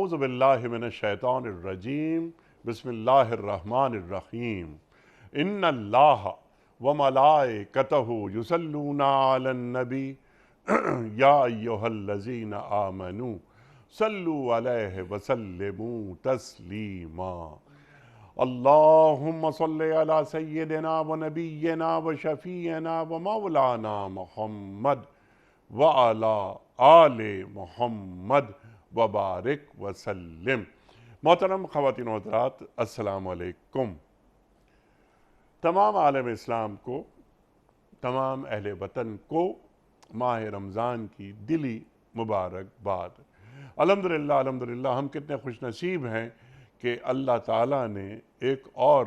اعوذ باللہ من الشیطان الرجیم بسم اللہ الرحمن الرحیم ان اللہ وملائکتہ یصلون علی النبی یا ایہا الذین آمنوا صلوا علیہ وسلموا تسلیما اللہم صلی علی سیدنا و نبینا و شفیعنا و مولانا محمد وعلی آل محمد وبارک وسلم۔ محترم خواتین و حضرات، السلام علیکم۔ تمام عالم اسلام کو، تمام اہل وطن کو ماہ رمضان کی دلی مبارکباد۔ الحمدللہ ہم کتنے خوش نصیب ہیں کہ اللہ تعالیٰ نے ایک اور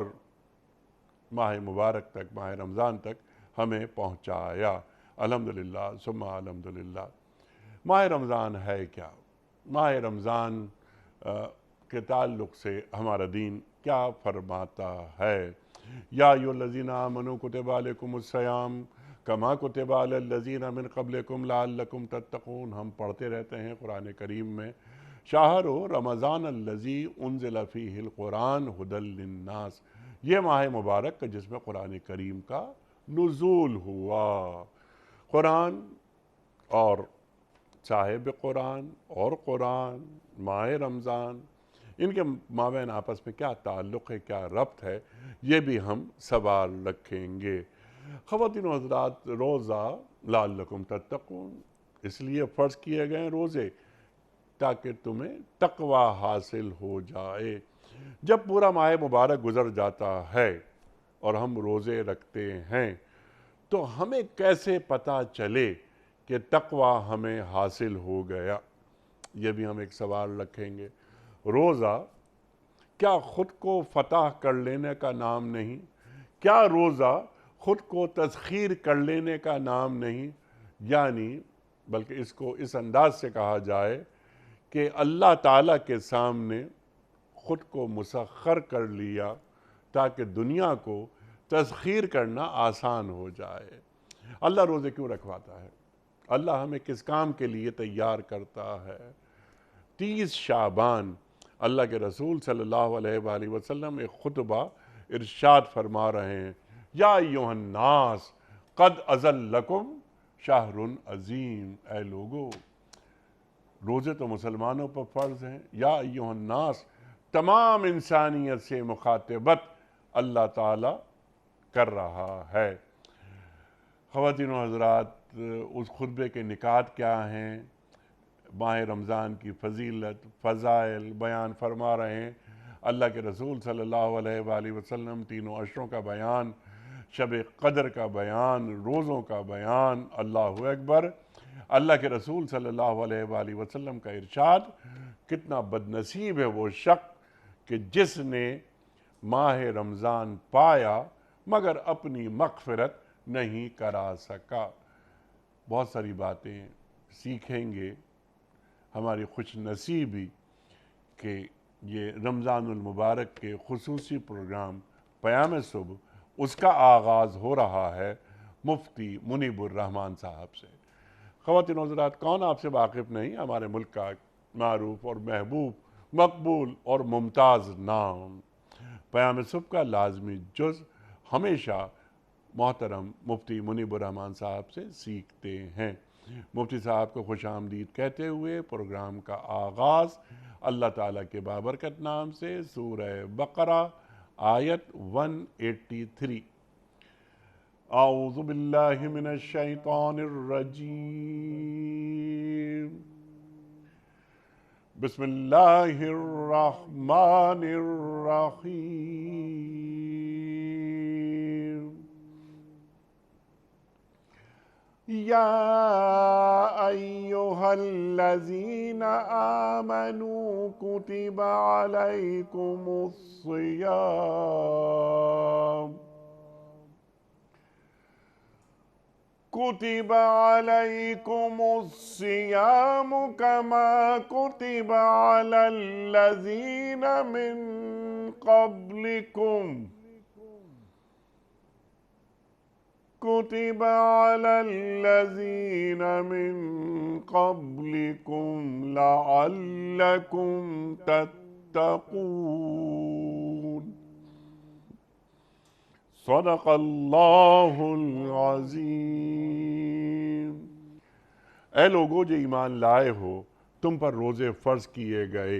ماہ مبارک تک، ماہ رمضان تک ہمیں پہنچایا۔ الحمدللہ ثم الحمدللہ۔ ماہ رمضان ہے کیا؟ ماہ رمضان کے تعلق سے ہمارا دین کیا فرماتا ہے؟ یا ایھا الذین آمنوا کتب علیکم الصیام کما کتب علی الذین من قبلکم لعلکم تتقون۔ ہم پڑھتے رہتے ہیں قرآن کریم میں شہر رمضان الذی انزل فیہ القرآن ھدی للناس، یہ ماہ مبارک جس میں قرآن کریم کا نزول ہوا۔ قرآن اور صاحب قرآن اور قرآن، ماہ رمضان، ان کے مابین آپس میں کیا تعلق ہے، کیا ربط ہے، یہ بھی ہم سوال رکھیں گے۔ خواتین و حضرات، روزہ لعلکم تتقون اس لیے فرض کیے گئے روزے تاکہ تمہیں تقوی حاصل ہو جائے۔ جب پورا ماہ مبارک گزر جاتا ہے اور ہم روزے رکھتے ہیں تو ہمیں کیسے پتہ چلے کہ تقوی ہمیں حاصل ہو گیا؟ یہ بھی ہم ایک سوال رکھیں گے۔ روزہ کیا خود کو فتح کر لینے کا نام نہیں؟ کیا روزہ خود کو تسخیر کر لینے کا نام نہیں؟ یعنی بلکہ اس کو اس انداز سے کہا جائے کہ اللہ تعالیٰ کے سامنے خود کو مسخر کر لیا تاکہ دنیا کو تسخیر کرنا آسان ہو جائے۔ اللہ روزے کیوں رکھواتا ہے؟ اللہ ہمیں کس کام کے لیے تیار کرتا ہے؟ 30 شعبان اللہ کے رسول صلی اللہ علیہ وآلہ وسلم ایک خطبہ ارشاد فرما رہے ہیں، یا ایھا الناس قد اذلکم شہر عظیم۔ اے لوگو، روزے تو مسلمانوں پر فرض ہیں۔ یا ایھا الناس، تمام انسانیت سے مخاطبت اللہ تعالیٰ کر رہا ہے۔ خواتین و حضرات، اس خطبے کے نکات کیا ہیں؟ ماہ رمضان کی فضیلت، فضائل بیان فرما رہے ہیں اللہ کے رسول صلی اللہ علیہ وآلہ وسلم۔ تینوں عشروں کا بیان، شب قدر کا بیان، روزوں کا بیان۔ اللہ اکبر۔ اللہ کے رسول صلی اللہ علیہ وآلہ وسلم کا ارشاد، کتنا بد نصیب ہے وہ شخص کہ جس نے ماہ رمضان پایا مگر اپنی مغفرت نہیں کرا سکا۔ بہت ساری باتیں سیکھیں گے، ہماری خوش نصیبی کہ یہ رمضان المبارک کے خصوصی پروگرام پیام صبح، اس کا آغاز ہو رہا ہے مفتی منیب الرحمن صاحب سے۔ خواتین و حضرات، کون آپ سے واقف نہیں، ہمارے ملک کا معروف اور محبوب، مقبول اور ممتاز نام۔ پیام صبح کا لازمی جز ہمیشہ محترم مفتی منیب الرحمن صاحب سے سیکھتے ہیں۔ مفتی صاحب کو خوش آمدید کہتے ہوئے پروگرام کا آغاز اللہ تعالیٰ کے بابرکت نام سے، سورہ بقرہ آیت 183۔ اعوذ باللہ من الشیطان الرجیم، بسم اللہ الرحمن الرحیم۔ یا ایھا الذین آمنوا کتب علیکم الصیام كتب عليكم الصيام كما كتب على الذين من قبلكم كتب على الذين من قبلكم لعلكم تتقون صدق اللہ العظیم۔ اے لوگو جو ایمان لائے ہو، تم پر روزے فرض کیے گئے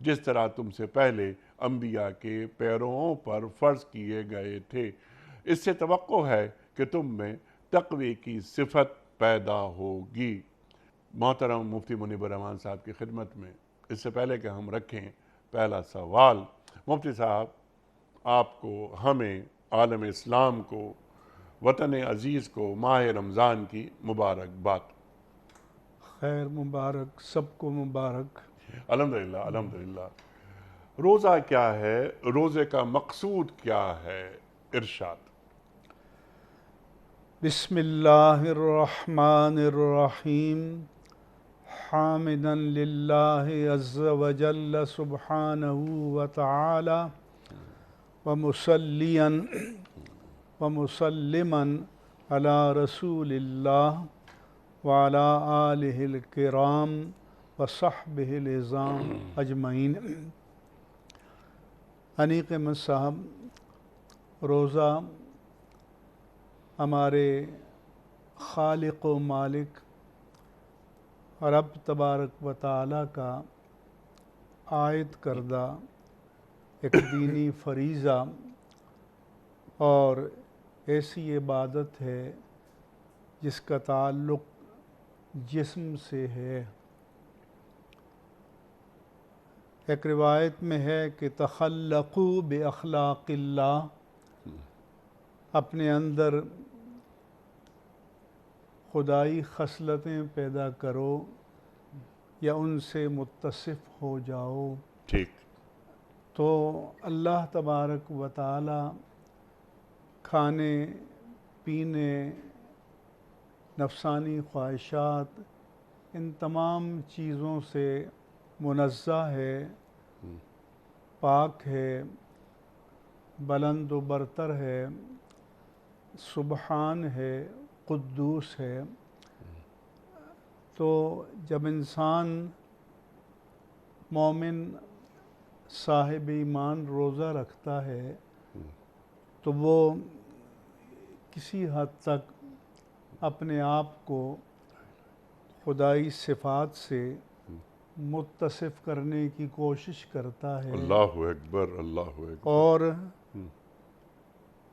جس طرح تم سے پہلے انبیاء کے پیرووں پر فرض کیے گئے تھے، اس سے توقع ہے کہ تم میں تقوی کی صفت پیدا ہوگی۔ محترم مفتی منیب الرحمان صاحب کی خدمت میں اس سے پہلے کہ ہم رکھیں پہلا سوال، مفتی صاحب آپ کو، ہمیں، عالم اسلام کو، وطن عزیز کو ماہ رمضان کی مبارکباد۔ خیر مبارک، سب کو مبارک۔ الحمدللہ الحمدللہ۔ روزہ کیا ہے؟ روزے کا مقصود کیا ہے؟ ارشاد۔ بسم اللہ الرحمن الرحیم، حامدا للہ عز وجل سبحانہ وتعالی ومصلیا ومسلما علی رسول اللہ وعلی آلہ الکرام وصحبہ العظام اجمعین۔ انیق احمد صاحب، روزہ ہمارے خالق و مالک رب تبارک و تعالیٰ کا عائد کردہ ایک دینی فریضہ اور ایسی عبادت ہے جس کا تعلق جسم سے ہے۔ ایک روایت میں ہے کہ تخلقوا باخلاق اللہ، اپنے اندر خدائی خصلتیں پیدا کرو یا ان سے متصف ہو جاؤ۔ ٹھیک۔ تو اللہ تبارک و تعالی کھانے پینے، نفسانی خواہشات، ان تمام چیزوں سے منزہ ہے، پاک ہے، بلند و برتر ہے، سبحان ہے، قدوس ہے۔ تو جب انسان مومن صاحب ایمان روزہ رکھتا ہے تو وہ کسی حد تک اپنے آپ کو خدائی صفات سے متصف کرنے کی کوشش کرتا ہے، اللہ اکبر اللہ اکبر۔ اور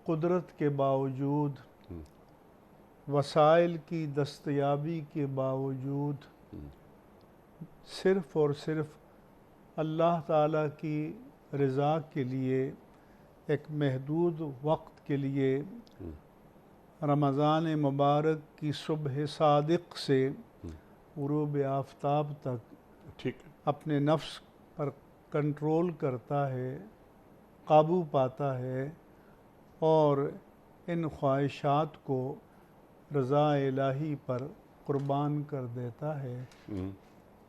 قدرت کے باوجود، وسائل کی دستیابی کے باوجود، صرف اور صرف اللہ تعالیٰ کی رضا کے لیے ایک محدود وقت کے لیے رمضان مبارک کی صبح صادق سے غروب آفتاب تک اپنے نفس پر کنٹرول کرتا ہے، قابو پاتا ہے اور ان خواہشات کو رضا الہی پر قربان کر دیتا ہے،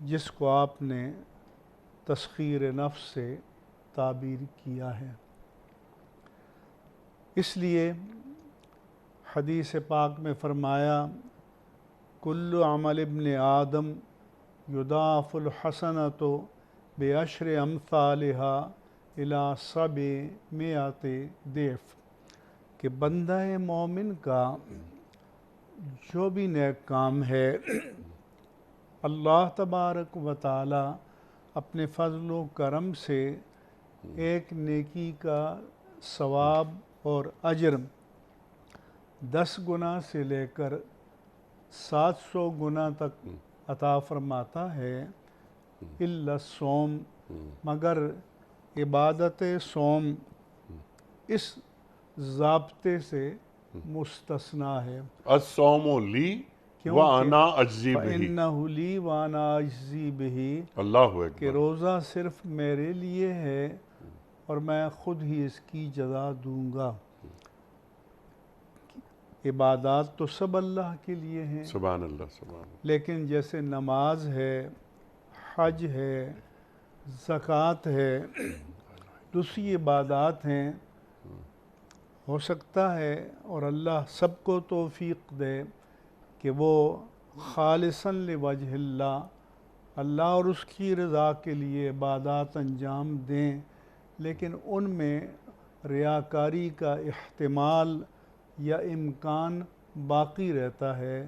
جس کو آپ نے تسخیر نفس سے تعبیر کیا ہے۔ اس لیے حدیث پاک میں فرمایا کل عمل ابن آدم یضاعف الحسنۃ بعشر امثالها الی 700 ضعف، کہ بندہ مومن کا جو بھی نیک کام ہے اللہ تبارک و تعالی اپنے فضل و کرم سے ایک نیکی کا ثواب اور اجر 10 گنا سے لے کر 700 گنا تک عطا فرماتا ہے، الا الصوم، مگر عبادت صوم اس ضابطے سے مستثنا ہے۔ الصوم لی وانا اجزی بہ، فإنہ لی وانا اجزی بہ، اللہ کہ اکبر۔ روزہ صرف میرے لیے ہے اور میں خود ہی اس کی جزا دوں گا۔ عبادات تو سب اللہ کے لیے ہیں، سبحان اللہ سبحان اللہ۔ لیکن جیسے نماز ہے، حج ہے، زکوٰۃ ہے، دوسری عبادات ہیں، ہو سکتا ہے اور اللہ سب کو توفیق دے کہ وہ خالصاً لوجہ اللہ، اللہ اور اس کی رضا کے لیے عبادات انجام دیں، لیکن ان میں ریاکاری کا احتمال یا امکان باقی رہتا ہے۔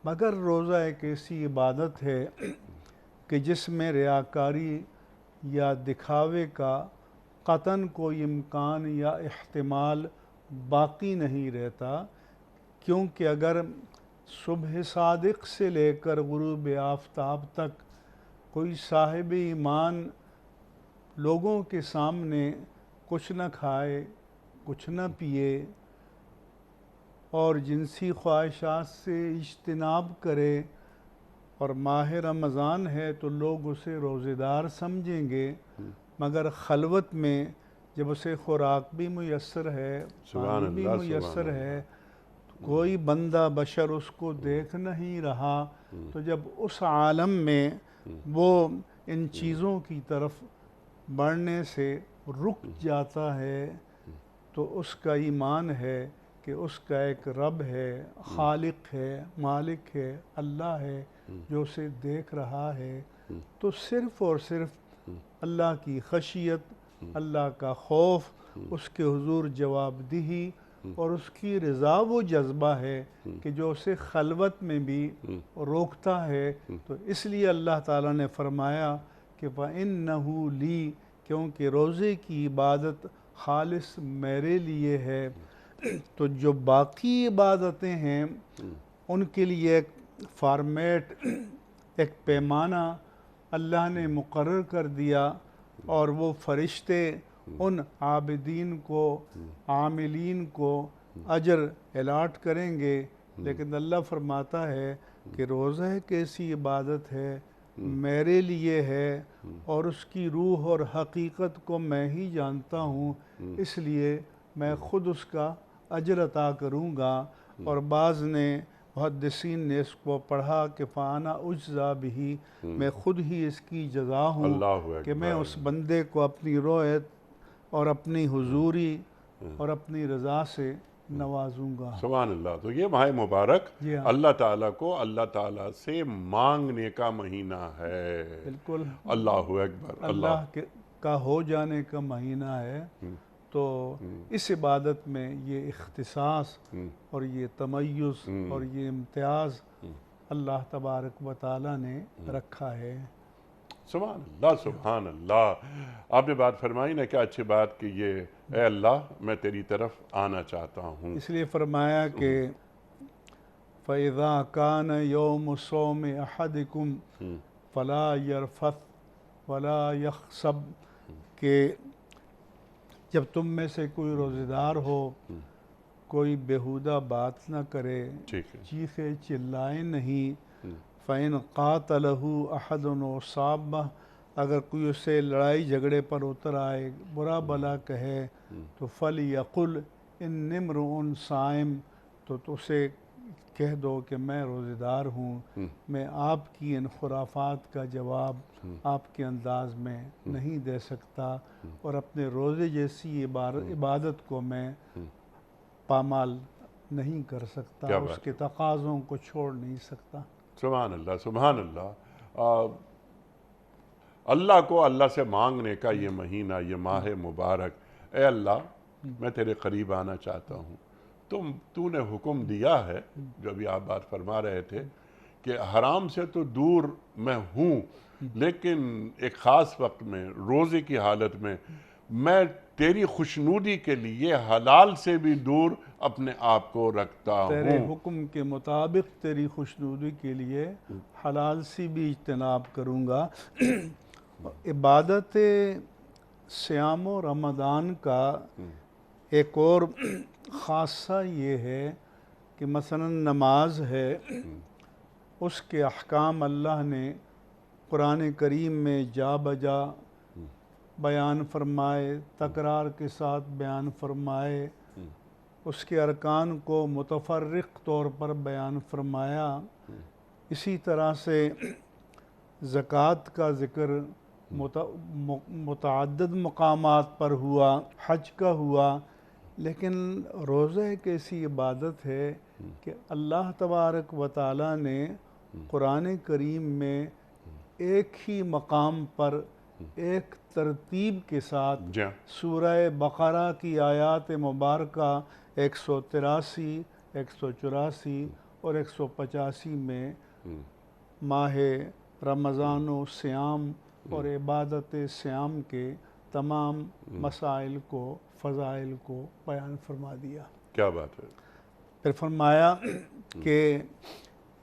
مگر روزہ ایک ایسی عبادت ہے کہ جس میں ریاکاری یا دکھاوے کا قطعاً کوئی امکان یا احتمال باقی نہیں رہتا، کیونکہ اگر صبح صادق سے لے کر غروب آفتاب تک کوئی صاحب ایمان لوگوں کے سامنے کچھ نہ کھائے، کچھ نہ پیے اور جنسی خواہشات سے اجتناب کرے، اور ماہ رمضان ہے تو لوگ اسے روزے دار سمجھیں گے، مگر خلوت میں جب اسے خوراک بھی میسر ہے، پانی بھی میسر ہے، کوئی بندہ بشر اس کو دیکھ نہیں رہا، تو جب اس عالم میں وہ ان چیزوں کی طرف بڑھنے سے رک جاتا ہے تو اس کا ایمان ہے کہ اس کا ایک رب ہے، خالق ہے، مالک ہے، اللہ ہے جو اسے دیکھ رہا ہے، تو صرف اور صرف اللہ کی خشیت، اللہ کا خوف، اس کے حضور جواب دہی اور اس کی رضا وہ جذبہ ہے کہ جو اسے خلوت میں بھی روکتا ہے۔ تو اس لیے اللہ تعالیٰ نے فرمایا کہ فَإِنَّهُ لِي، کیونکہ روزے کی عبادت خالص میرے لیے ہے۔ تو جو باقی عبادتیں ہیں ان کے لیے ایک فارمیٹ، ایک پیمانہ اللہ نے مقرر کر دیا، اور وہ فرشتے ان عابدین کو، عاملین کو اجر الاٹ کریں گے، لیکن اللہ فرماتا ہے کہ روزہ ایک ایسی عبادت ہے، میرے لیے ہے، اور اس کی روح اور حقیقت کو میں ہی جانتا ہوں، اس لیے میں خود اس کا اجر عطا کروں گا۔ اور بعض نے، محدثین نے اس کو پڑھا کہ فانا اجزا بھی، میں خود ہی اس کی جزا ہوں کہ میں اس بندے کو اپنی رویت اور اپنی حضوری اور اپنی رضا سے نوازوں گا۔ سبحان اللہ۔ تو یہ ماہ مبارک اللہ تعالیٰ کو اللہ تعالیٰ سے مانگنے کا مہینہ ہے۔ بالکل، اللہ اکبر، اللہ کا ہو جانے کا مہینہ ہے۔ تو اس عبادت میں یہ اختصاص اور یہ تمیز اور یہ امتیاز اللہ تبارک و تعالیٰ نے رکھا ہے۔ سبحان اللہ، سبحان اللہ۔ آپ نے بات فرمائی نا، کیا اچھی بات کہ یہ اے اللہ میں تیری طرف آنا چاہتا ہوں۔ اس لیے فرمایا کہ فَإِذَا كَانَ يَوْمُ صَوْمِ أَحَدِكُمْ فَلَا يَرْفَثْ وَلَا يَخْسَبْ، کہ جب تم میں سے کوئی روزہ دار ہو، کوئی بیہودہ بات نہ کرے، چیخے چلائے نہیں۔ فَإِنْ قَاتَلَهُ أَحَدٌ وَصَابَّهُ، اگر کوئی اسے لڑائی جھگڑے پر اتر آئے، برا بلا کہے، تو فَلْيَقُلْ إِنِّي امْرُؤٌ صَائِمٌ، تو اسے کہہ دو کہ میں روزہ دار ہوں، میں آپ کی ان خرافات کا جواب آپ کے انداز میں نہیں دے سکتا، اور اپنے روزے جیسی عبادت کو میں پامال نہیں کر سکتا، اس کے تقاضوں کو چھوڑ نہیں سکتا۔ سبحان اللہ، سبحان اللہ۔ اللہ کو اللہ سے مانگنے کا یہ مہینہ، یہ ماہ مبارک، اے اللہ میں تیرے قریب آنا چاہتا ہوں۔ تو نے حکم دیا ہے، جو ابھی آپ بات فرما رہے تھے، کہ حرام سے تو دور میں ہوں، لیکن ایک خاص وقت میں، روزے کی حالت میں تیری خوشنودی کے لیے حلال سے بھی دور اپنے آپ کو رکھتا ہوں۔ تیرے حکم کے مطابق تیری خوشنودی کے لیے حلال سے بھی اجتناب کروں گا۔ عبادت صیام و رمضان کا ایک اور خاصہ یہ ہے کہ مثلا نماز ہے، اس کے احکام اللہ نے قرآن کریم میں جا بجا بیان فرمائے، تکرار کے ساتھ بیان فرمائے، اس کے ارکان کو متفرق طور پر بیان فرمایا۔ اسی طرح سے زکوٰۃ کا ذکر متعدد مقامات پر ہوا، حج کا ہوا، لیکن روزہ ایک ایسی عبادت ہے کہ اللہ تبارک و تعالیٰ نے قرآن کریم میں ایک ہی مقام پر ایک ترتیب کے ساتھ سورہ بقرہ کی آیات مبارکہ 183 184 اور 185 میں ماہ رمضان و سیام اور عبادت سیام کے تمام مسائل کو، فضائل کو بیان فرما دیا۔ کیا بات ہے۔ پھر فرمایا کہ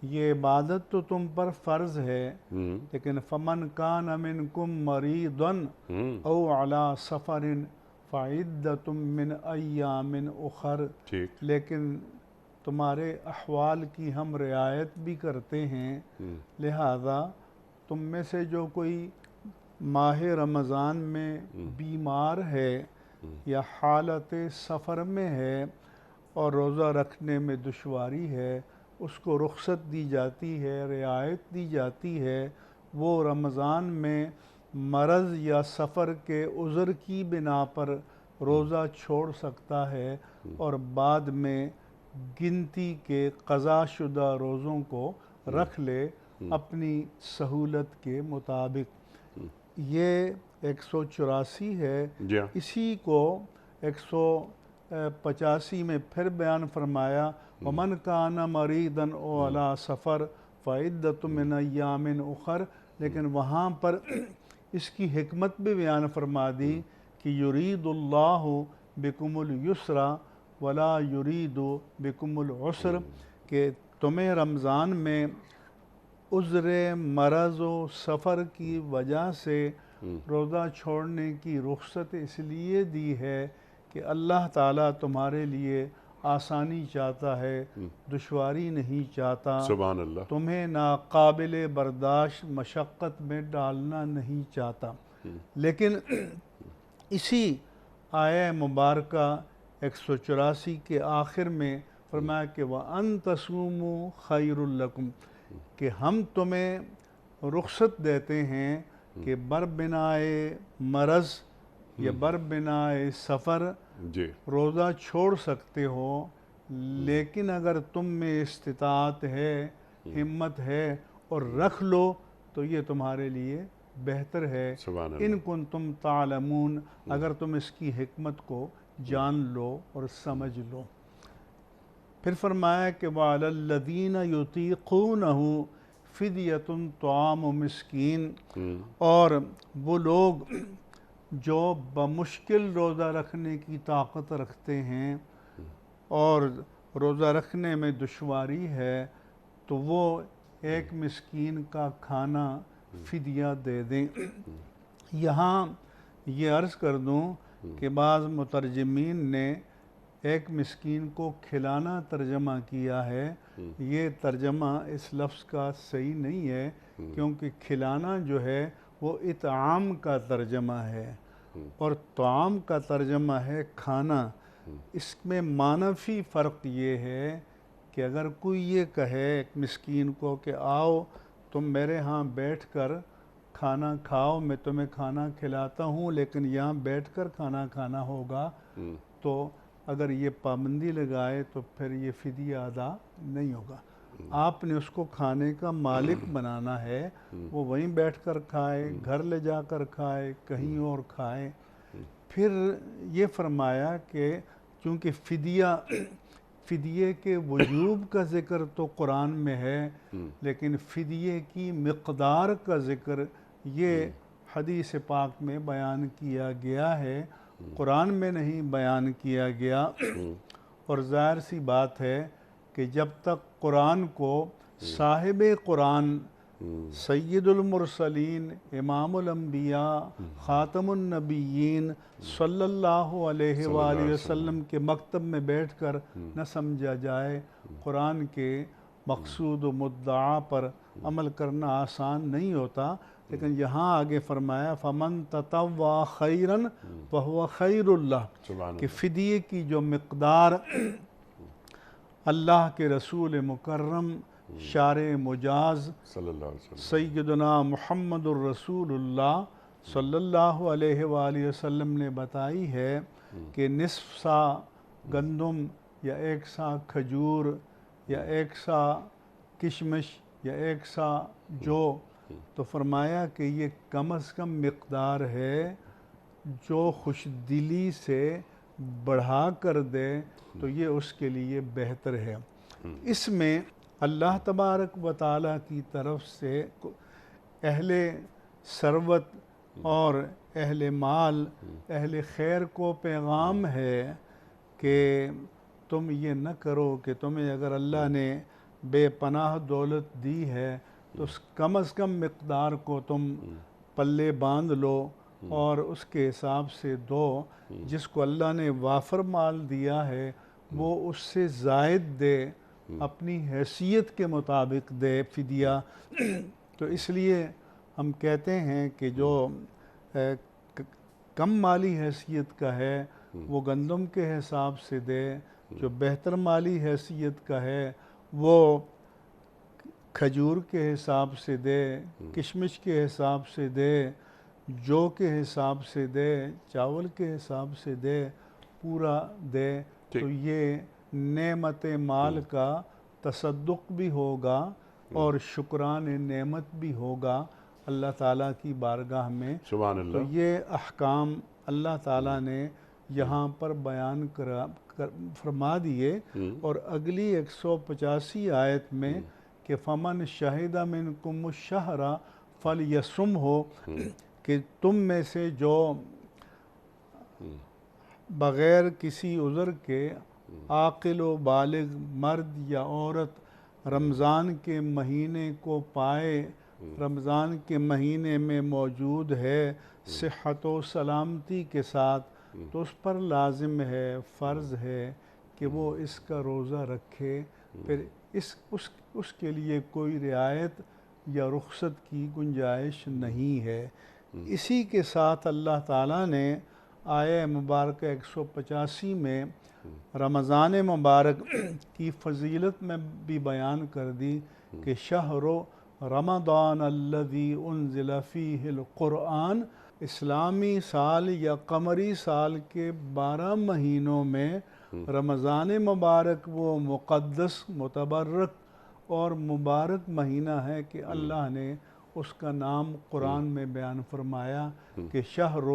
یہ عبادت تو تم پر فرض ہے، لیکن فمن کان منکم مریضا او علی سفر فعدۃ من ایام اخر، لیکن تمہارے احوال کی ہم رعایت بھی کرتے ہیں، لہذا تم میں سے جو کوئی ماہ رمضان میں بیمار ہے یا حالت سفر میں ہے اور روزہ رکھنے میں دشواری ہے، اس کو رخصت دی جاتی ہے، رعایت دی جاتی ہے، وہ رمضان میں مرض یا سفر کے عذر کی بنا پر روزہ چھوڑ سکتا ہے اور بعد میں گنتی کے قضا شدہ روزوں کو رکھ لے اپنی سہولت کے مطابق۔ یہ 184 ہے۔ اسی کو 185 میں پھر بیان فرمایا وَمَنْ كَانَ مَرِيضًا أَوْ عَلَىٰ سَفَرٍ فَعِدَّةٌ مِّنْ أَيَّامٍ أُخَرَ، لیکن وہاں پر اس کی حکمت بھی بیان فرما دی کہ یرید اللہ بکم اليسر ولا یرید بکم العسر، کہ تمہیں رمضان میں عذر مرض و سفر کی وجہ سے روزہ چھوڑنے کی رخصت اس لیے دی ہے کہ اللہ تعالیٰ تمہارے لیے آسانی چاہتا ہے، دشواری نہیں چاہتا، سبحان اللہ، تمہیں ناقابل برداشت مشقت میں ڈالنا نہیں چاہتا۔ لیکن اسی آیہ مبارکہ 184 کے آخر میں فرمایا کہ وَأَن تَصُومُوا خَيْرٌ لَكُمْ، کہ ہم تمہیں رخصت دیتے ہیں کہ بربنائے مرض یا بربنائے سفر روزہ چھوڑ سکتے ہو، لیکن اگر تم میں استطاعت ہے، ہمت ہے اور رکھ لو تو یہ تمہارے لیے بہتر ہے۔ ان کنتم تعلمون، اگر تم اس کی حکمت کو جان لو اور سمجھ لو۔ پھر فرمایا کہ وَعَلَى الَّذِينَ يُطِيقُونَهُ فِدْيَةٌ طَعَامُ مِسْكِينٍ، اور وہ لوگ جو بمشکل روزہ رکھنے کی طاقت رکھتے ہیں اور روزہ رکھنے میں دشواری ہے، تو وہ ایک مسکین کا کھانا فدیہ دے دیں۔ یہاں یہ عرض کر دوں کہ بعض مترجمین نے ایک مسکین کو کھلانا ترجمہ کیا ہے۔ یہ ترجمہ اس لفظ کا صحیح نہیں ہے، کیونکہ کھلانا جو ہے وہ اطعام کا ترجمہ ہے اور طعام کا ترجمہ ہے کھانا۔ اس میں معنوی فرق یہ ہے کہ اگر کوئی یہ کہے ایک مسکین کو کہ آؤ تم میرے ہاں بیٹھ کر کھانا کھاؤ، میں تمہیں کھانا کھلاتا ہوں لیکن یہاں بیٹھ کر کھانا کھانا ہوگا، تو اگر یہ پابندی لگائے تو پھر یہ فدیہ ادا نہیں ہوگا۔ آپ نے اس کو کھانے کا مالک بنانا ہے، وہ وہیں بیٹھ کر کھائے، گھر لے جا کر کھائے، کہیں اور کھائے۔ پھر یہ فرمایا کہ چونکہ فدیے کے وجوب کا ذکر تو قرآن میں ہے، لیکن فدیے کی مقدار کا ذکر یہ حدیث پاک میں بیان کیا گیا ہے، قرآن میں نہیں بیان کیا گیا۔ اور ظاہر سی بات ہے کہ جب تک قرآن کو صاحب قرآن سید المرسلین، امام الانبیاء، خاتم النبیین صلی اللہ علیہ وآلہ وسلم کے مکتب میں بیٹھ کر نہ سمجھا جائے، قرآن کے مقصود و مدعا پر عمل کرنا آسان نہیں ہوتا۔ لیکن یہاں آگے فرمایا فَمَن تَطَوَّعَ خَيْرًا فَهُوَ خَيْرٌ لَهُ، کہ فدیے کی جو مقدار اللہ کے رسول مکرم شارع مجاز سیدنا محمد الرسول اللہ صلی اللہ علیہ وآلہ وسلم نے بتائی ہے کہ نصف سا گندم یا ایک سا کھجور یا ایک سا کشمش یا ایک سا جو، تو فرمایا کہ یہ کم از کم مقدار ہے، جو خوش دلی سے بڑھا کر دے تو یہ اس کے لیے بہتر ہے۔ اس میں اللہ تبارک و تعالیٰ کی طرف سے اہل ثروت اور اہل مال، اہل خیر کو پیغام ہے کہ تم یہ نہ کرو کہ تمہیں اگر اللہ نے بے پناہ دولت دی ہے تو کم از کم مقدار کو تم پلے باندھ لو اور اس کے حساب سے دو۔ جس کو اللہ نے وافر مال دیا ہے وہ اس سے زائد دے، اپنی حیثیت کے مطابق دے فدیہ۔ تو اس لیے ہم کہتے ہیں کہ جو کم مالی حیثیت کا ہے وہ گندم کے حساب سے دے، جو بہتر مالی حیثیت کا ہے وہ کھجور کے حساب سے دے، کشمش کے حساب سے دے، جو کے حساب سے دے، چاول کے حساب سے دے، پورا دے، تو یہ نعمت مال کا تصدق بھی ہوگا اور شکران نعمت بھی ہوگا اللہ تعالیٰ کی بارگاہ میں۔ سبحان اللہ۔ تو یہ احکام اللہ تعالیٰ نے یہاں پر بیان فرما دیے، اور اگلی 185 آیت میں کہ فمن شہد منکم الشہر فلیصمہ، کہ تم میں سے جو بغیر کسی عذر کے عاقل و بالغ مرد یا عورت رمضان کے مہینے کو پائے، رمضان کے مہینے میں موجود ہے صحت و سلامتی کے ساتھ، تو اس پر لازم ہے، فرض ہے کہ وہ اس کا روزہ رکھے۔ پھر اس کے لیے کوئی رعایت یا رخصت کی گنجائش نہیں ہے۔ اسی کے ساتھ اللہ تعالیٰ نے آیہ مبارکہ 185 میں رمضان مبارک کی فضیلت میں بھی بیان کر دی کہ شہر رمضان الذی انزل فیہ القرآن، اسلامی سال یا قمری سال کے 12 مہینوں میں رمضان مبارک وہ مقدس، متبرک اور مبارک مہینہ ہے کہ اللہ نے اس کا نام قرآن میں بیان فرمایا کہ شہر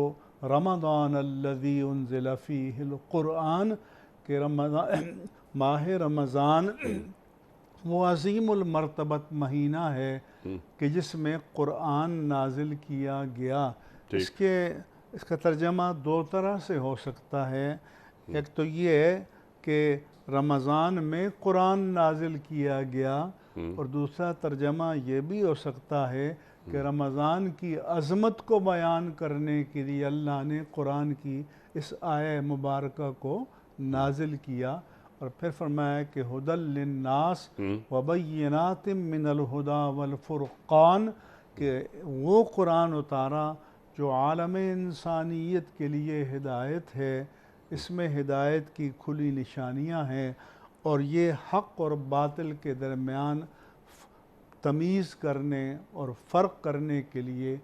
رمضان الذی انزل فیہ القرآن، کہ ماہ رمضان وہ عظیم المرتبت مہینہ ہے کہ جس میں قرآن نازل کیا گیا۔ اس کا ترجمہ دو طرح سے ہو سکتا ہے، ایک تو یہ ہے کہ رمضان میں قرآن نازل کیا گیا، اور دوسرا ترجمہ یہ بھی ہو سکتا ہے کہ رمضان کی عظمت کو بیان کرنے کے لیے اللہ نے قرآن کی اس آیہ مبارکہ کو نازل کیا، اور پھر فرمایا کہ ھدی للناس وبینات من الہدی والفرقان، کہ وہ قرآن اتارا جو عالم انسانیت کے لیے ہدایت ہے، اس میں ہدایت کی کھلی نشانیاں ہیں، اور یہ حق اور باطل کے درمیان تمیز کرنے اور فرق کرنے کے لیے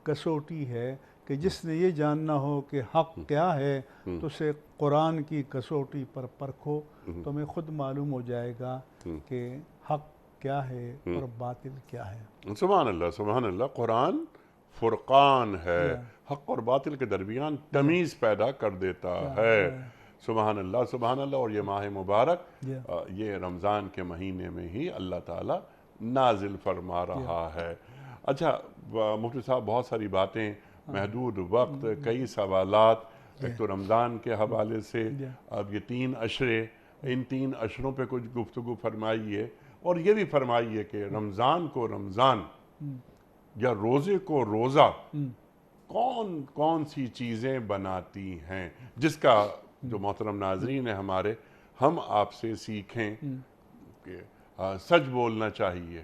کسوٹی ہے، کہ جس نے یہ جاننا ہو کہ حق کیا ہے تو اسے قرآن کی کسوٹی پر پرکھو، تو ہمیں خود معلوم ہو جائے گا کہ حق کیا ہے اور باطل کیا ہے۔ سبحان اللہ، سبحان اللہ۔ قرآن فرقان ہے، حق اور باطل کے درمیان تمیز پیدا کر دیتا ہے۔ سبحان اللہ، سبحان اللہ۔ اور یہ ماہ مبارک یہ رمضان کے مہینے میں ہی اللہ تعالیٰ نازل فرما رہا ہے۔ اچھا مفتی صاحب، بہت ساری باتیں، محدود وقت، کئی سوالات، ایک تو رمضان کے حوالے سے، اب یہ 3 عشرے، ان 3 عشروں پہ کچھ گفتگو فرمائیے، اور یہ بھی فرمائیے کہ رمضان کو رمضان یا روزے کو روزہ کون کون سی چیزیں بناتی ہیں، جس کا جو محترم ناظرین ہیں ہمارے، ہم آپ سے سیکھیں کہ سچ بولنا چاہیے۔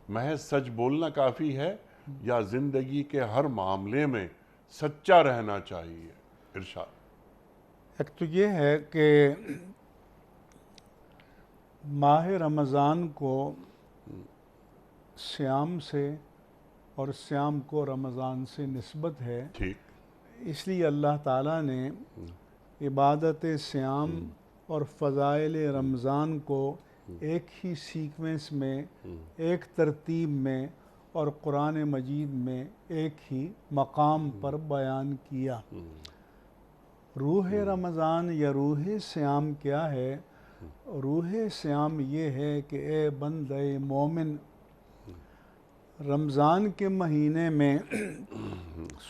محض سچ بولنا کافی ہے یا زندگی کے ہر معاملے میں سچا رہنا چاہیے؟ ارشاد۔ ایک تو یہ ہے کہ ماہ رمضان کو صیام سے اور صیام کو رمضان سے نسبت ہے، ٹھیک۔ اس لیے اللہ تعالیٰ نے عبادت صیام اور فضائل رمضان کو ایک ہی سیکوینس میں، ایک ترتیب میں اور قرآن مجید میں ایک ہی مقام پر بیان کیا۔ روح رمضان یا روح صیام کیا ہے؟ روح صیام یہ ہے کہ اے بندہ مومن، رمضان کے مہینے میں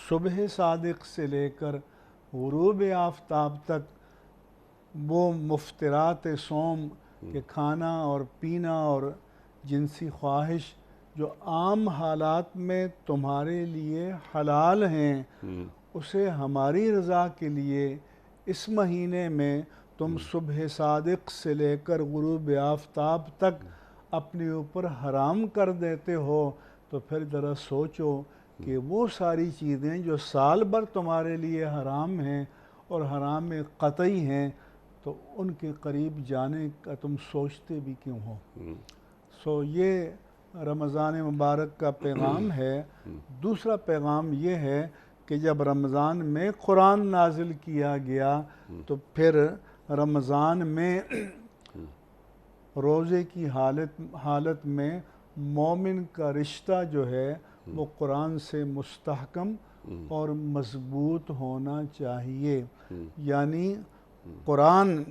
صبح صادق سے لے کر غروب آفتاب تک وہ مفترات صوم کہ کھانا اور پینا اور جنسی خواہش جو عام حالات میں تمہارے لیے حلال ہیں، اسے ہماری رضا کے لیے اس مہینے میں تم صبح صادق سے لے کر غروب آفتاب تک اپنے اوپر حرام کر دیتے ہو، تو پھر ذرا سوچو کہ وہ ساری چیزیں جو سال بھر تمہارے لیے حرام ہیں اور حرام قطعی ہیں، تو ان کے قریب جانے کا تم سوچتے بھی کیوں ہو؟ یہ رمضان مبارک کا پیغام ہے۔ دوسرا پیغام یہ ہے کہ جب رمضان میں قرآن نازل کیا گیا تو پھر رمضان میں روزے کی حالت میں مومن کا رشتہ جو ہے وہ قرآن سے مستحکم اور مضبوط ہونا چاہیے۔ یعنی قرآن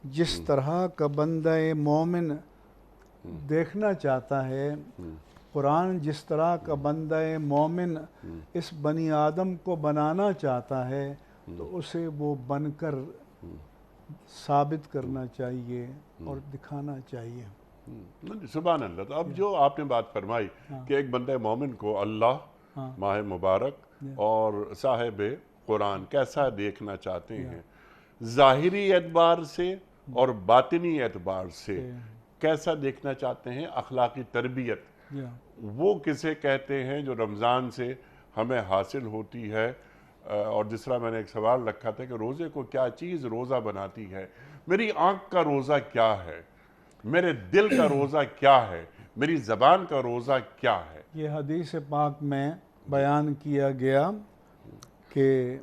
جس طرح کا بندہ مومن دیکھنا چاہتا ہے، قرآن جس طرح کا بندہ مومن اس بنی آدم کو بنانا چاہتا ہے، تو اسے وہ بن کر ثابت کرنا چاہیے اور دکھانا چاہیے۔ سبحان اللہ۔ تو اب جو آپ نے بات فرمائی کہ ایک بندہ مومن کو اللہ ماہ مبارک اور صاحب قرآن کیسا دیکھنا چاہتے ہیں، ظاہری اعتبار سے اور باطنی اعتبار سے کیسا دیکھنا چاہتے ہیں، اخلاقی تربیت وہ کسے کہتے ہیں جو رمضان سے ہمیں حاصل ہوتی ہے۔ اور جس طرح میں نے ایک سوال رکھا تھا کہ روزے کو کیا چیز روزہ بناتی ہے؟ میری آنکھ کا روزہ کیا ہے؟ میرے دل کا روزہ کیا ہے؟ میری زبان کا روزہ کیا ہے؟ یہ حدیث پاک میں بیان کیا گیا کہ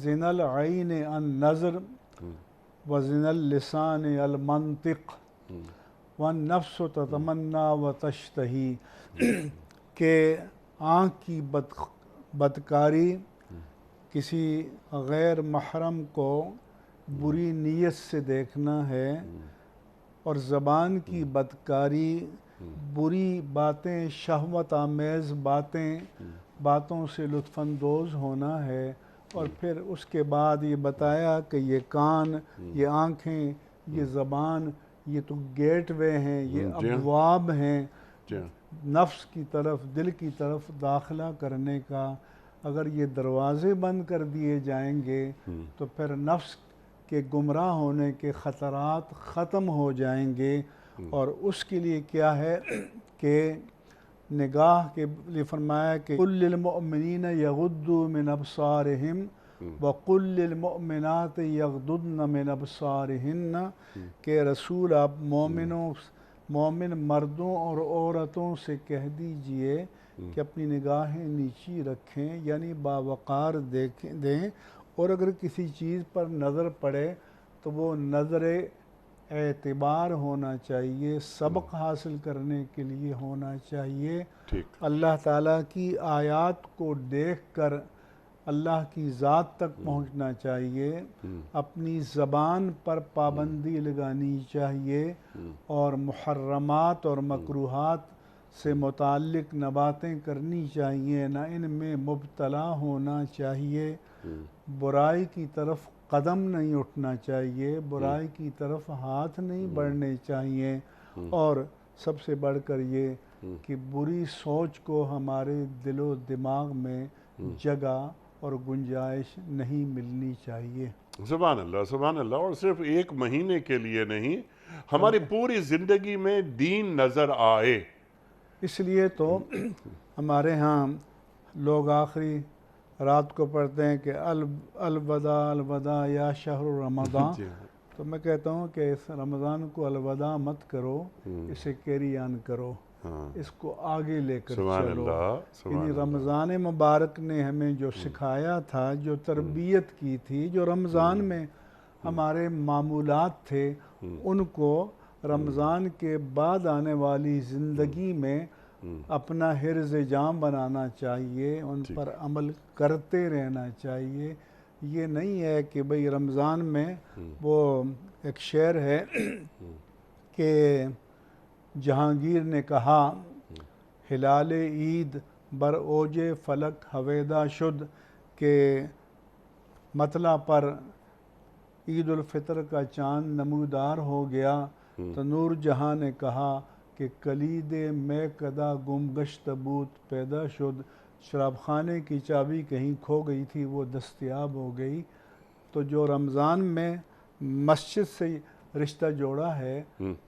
زن العین النظر وزن اللسان المنطق والنفس تتمنا وتشتہی، کہ آنکھ کی بدکاری کسی غیر محرم کو بری نیت سے دیکھنا ہے، اور زبان کی بدکاری بری باتیں، شہوت آمیز باتوں سے لطف اندوز ہونا ہے۔ اور پھر اس کے بعد یہ بتایا کہ یہ کان، یہ آنکھیں، یہ زبان، یہ تو گیٹ وے ہیں، یہ ابواب ہیں نفس کی طرف، دل کی طرف داخلہ کرنے کا۔ اگر یہ دروازے بند کر دیے جائیں گے تو پھر نفس کے گمراہ ہونے کے خطرات ختم ہو جائیں گے۔ اور اس کے لیے کیا ہے کہ نگاہ کے لیے فرمایا کہ قُل لِّلْمُؤْمِنِينَ يَغُضُّوا مِنْ أَبْصَارِهِمْ وَقُل لِّلْمُؤْمِنَاتِ يَغْضُضْنَ مِنْ أَبْصَارِهِنَّ، کہ رسول آپ مومن مردوں اور عورتوں سے کہہ دیجئے کہ اپنی نگاہیں نیچی رکھیں، یعنی باوقار دیں، اور اگر کسی چیز پر نظر پڑے تو وہ نظر اعتبار ہونا چاہیے، سبق حاصل کرنے کے لیے ہونا چاہیے، اللہ تعالیٰ کی آیات کو دیکھ کر اللہ کی ذات تک پہنچنا چاہیے، اپنی زبان پر پابندی لگانی چاہیے، اور محرمات اور مکروہات سے متعلق نہ باتیں کرنی چاہیے، نہ ان میں مبتلا ہونا چاہیے، برائی کی طرف قدم نہیں اٹھنا چاہیے، برائی کی طرف ہاتھ نہیں بڑھنے چاہیے، اور سب سے بڑھ کر یہ کہ بری سوچ کو ہمارے دل و دماغ میں جگہ اور گنجائش نہیں ملنی چاہیے۔ سبحان اللہ، سبحان اللہ۔ اور صرف ایک مہینے کے لیے نہیں، ہماری پوری زندگی میں دین نظر آئے۔ اس لیے تو ہمارے ہاں لوگ آخری رات کو پڑھتے ہیں کہ الوداع الوداع یا شہر رمضان، تو میں کہتا ہوں کہ اس رمضان کو الوداع مت کرو، اسے کیری آن کرو، اس کو آگے لے کر چلو۔ یعنی رمضان مبارک نے ہمیں جو سکھایا تھا، جو تربیت کی تھی، جو رمضان میں ہمارے معمولات تھے ان کو رمضان کے بعد آنے والی زندگی میں اپنا حرز جام بنانا چاہیے، ان پر عمل کرتے رہنا چاہیے۔ یہ نہیں ہے کہ بھئی رمضان میں وہ ایک شعر ہے کہ جہانگیر نے کہا ہلال عید بر اوج فلک ہویدا شد، کہ مطلع پر عید الفطر کا چاند نمودار ہو گیا، تو نور جہاں نے کہا کہ کلید میں کدا گم گشت بود پیدا شد، شراب خانے کی چابی کہیں کھو گئی تھی وہ دستیاب ہو گئی۔ تو جو رمضان میں مسجد سے رشتہ جوڑا ہے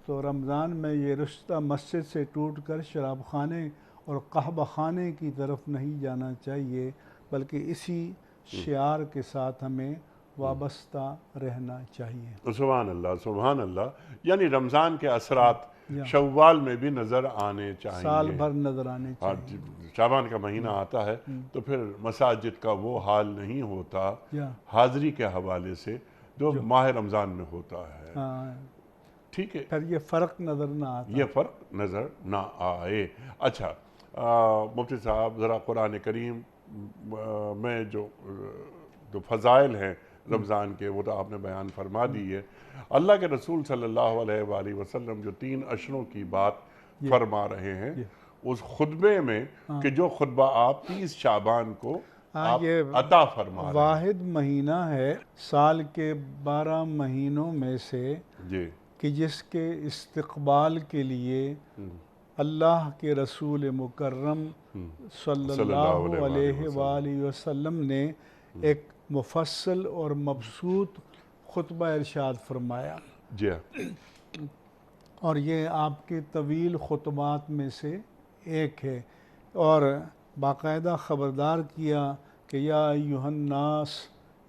تو رمضان میں یہ رشتہ مسجد سے ٹوٹ کر شراب خانے اور قہوہ خانے کی طرف نہیں جانا چاہیے، بلکہ اسی شعار کے ساتھ ہمیں وابستہ رہنا چاہیے۔ سبحان اللہ، سبحان اللہ۔ یعنی رمضان کے اثرات شوال میں بھی نظر آنے چاہیے، سال بھر نظر آنے چاہیے۔ شعبان کا مہینہ آتا ہے تو پھر مساجد کا وہ حال نہیں ہوتا حاضری کے حوالے سے جو ماہ رمضان میں ہوتا ہے۔ ٹھیک ہے، پھر یہ فرق نظر نہ آتا، یہ فرق نظر نہ آئے۔ اچھا مفتی صاحب، ذرا قرآن کریم میں جو فضائل ہیں رمضان کے وہ تو آپ نے بیان فرما دی ہے۔ اللہ کے رسول صلی اللہ علیہ وآلہ وسلم جو 3 عشروں کی بات فرما رہے ہیں اس خطبے میں، کہ جو خطبہ آپ 30 شعبان کو آپ عطا فرما رہے ہیں، واحد مہینہ ہے سال کے 12 مہینوں میں سے کہ جس کے استقبال کے لیے اللہ کے رسول مکرم صلی اللہ علیہ وآلہ وسلم نے ایک مفصل اور مبسوط خطبہ ارشاد فرمایا، اور یہ آپ کے طویل خطبات میں سے ایک ہے، اور باقاعدہ خبردار کیا کہ یا ایھا الناس،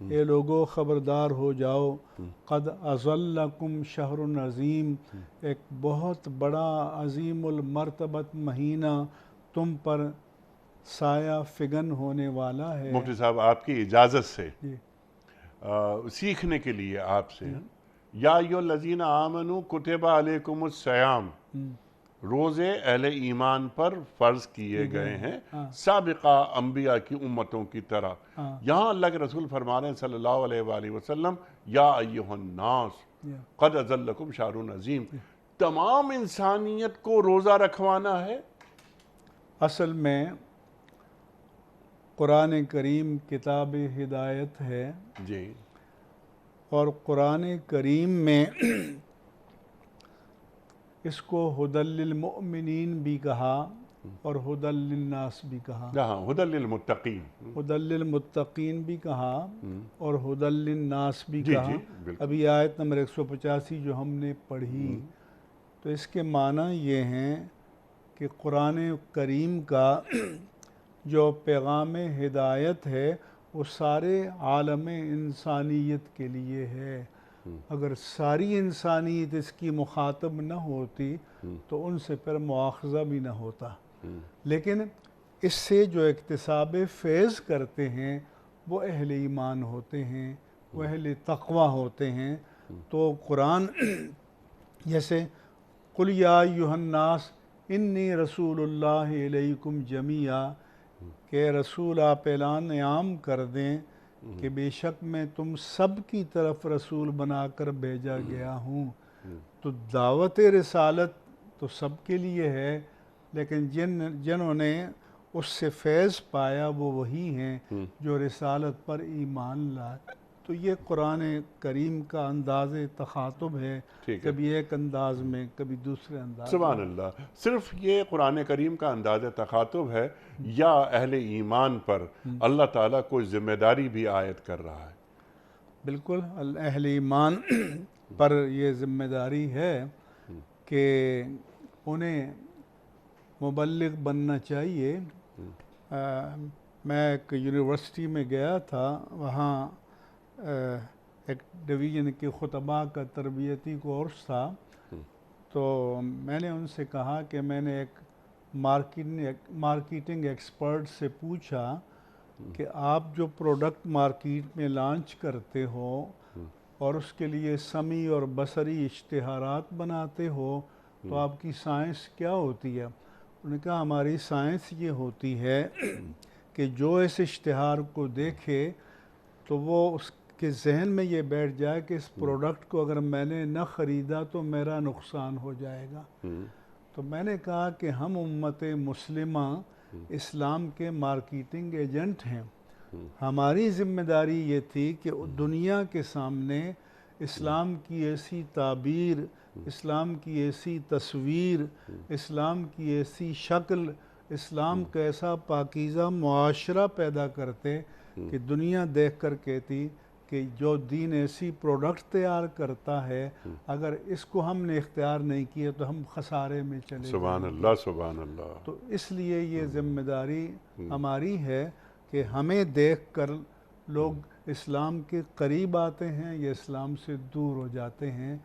اے لوگو خبردار ہو جاؤ، قد اظلکم شہر عظیم، ایک بہت بڑا عظیم المرتبت مہینہ تم پر سایہ فگن ہونے والا ہے۔ مفتی صاحب آپ کی اجازت سے سیکھنے کے لیے آپ سے، یا ایھا الذین آمنوا کتب علیکم الصیام، روزے اہل ایمان پر فرض کیے گئے ہیں سابقہ انبیاء کی امتوں کی طرح۔ یہاں اللہ کے رسول فرما رہے ہیں صلی اللہ علیہ وآلہ وسلم، یا ایھا الناس قد اظلکم شہر عظیم، تمام انسانیت کو روزہ رکھوانا ہے۔ اصل میں قرآن کریم کتاب ہدایت ہے، اور قرآن کریم میں اس کو ھدی للمؤمنین بھی کہا اور ھدی للناس بھی کہا، ھدی للمتقین، ھدی للمتقین بھی کہا اور ھدی للناس بھی کہا۔ ابھی آیت نمبر 185 جو ہم نے پڑھی، تو اس کے معنی یہ ہیں کہ قرآن کریم کا جو پیغام ہدایت ہے وہ سارے عالم انسانیت کے لیے ہے۔ اگر ساری انسانیت اس کی مخاطب نہ ہوتی تو ان سے پھر مواخذہ بھی نہ ہوتا، لیکن اس سے جو اکتساب فیض کرتے ہیں وہ اہل ایمان ہوتے ہیں، وہ اہل تقوی ہوتے ہیں۔ تو قرآن جیسے قل یا ایھا الناس انی رسول اللہ الیکم جمیعا، کہ رسول آپ اعلان عام کر دیں کہ بے شک میں تم سب کی طرف رسول بنا کر بھیجا گیا ہوں۔ تو دعوت رسالت تو سب کے لیے ہے، لیکن جنہوں نے اس سے فیض پایا وہ وہی ہیں جو رسالت پر ایمان لائے۔ تو یہ قرآن کریم کا انداز تخاطب ہے، کبھی ایک انداز میں کبھی دوسرے انداز میں۔ سبحان اللہ، صرف یہ قرآن کریم کا انداز تخاطب ہے یا اہل ایمان پر اللہ تعالیٰ کوئی ذمہ داری بھی عائد کر رہا ہے؟ بالکل، اہل ایمان پر یہ ذمہ داری ہے کہ انہیں مبلغ بننا چاہیے۔ میں ایک یونیورسٹی میں گیا تھا، وہاں ایک ڈویژن کے خطباء کا تربیتی کورس تھا، تو میں نے ان سے کہا کہ میں نے ایک مارکیٹنگ ایکسپرٹ سے پوچھا کہ آپ جو پروڈکٹ مارکیٹ میں لانچ کرتے ہو اور اس کے لیے سمعی اور بصری اشتہارات بناتے ہو تو آپ کی سائنس کیا ہوتی ہے؟ انہوں نے کہا ہماری سائنس یہ ہوتی ہے کہ جو اس اشتہار کو دیکھے تو وہ اس کے ذہن میں یہ بیٹھ جائے کہ اس پروڈکٹ کو اگر میں نے نہ خریدا تو میرا نقصان ہو جائے گا۔ تو میں نے کہا کہ ہم امت مسلمہ اسلام کے مارکیٹنگ ایجنٹ ہیں۔ ہماری ذمہ داری یہ تھی کہ دنیا کے سامنے اسلام کی ایسی تعبیر، اسلام کی ایسی تصویر، اسلام کی ایسی شکل، اسلام کا ایسا پاکیزہ معاشرہ پیدا کرتے کہ دنیا دیکھ کر کہتی کہ جو دین ایسی پروڈکٹ تیار کرتا ہے، اگر اس کو ہم نے اختیار نہیں کیا تو ہم خسارے میں چلے سبحان اللہ، سبحان اللہ۔ تو اس لیے یہ ذمہ داری ہماری ہے کہ ہمیں دیکھ کر لوگ اسلام کے قریب آتے ہیں یا اسلام سے دور ہو جاتے ہیں۔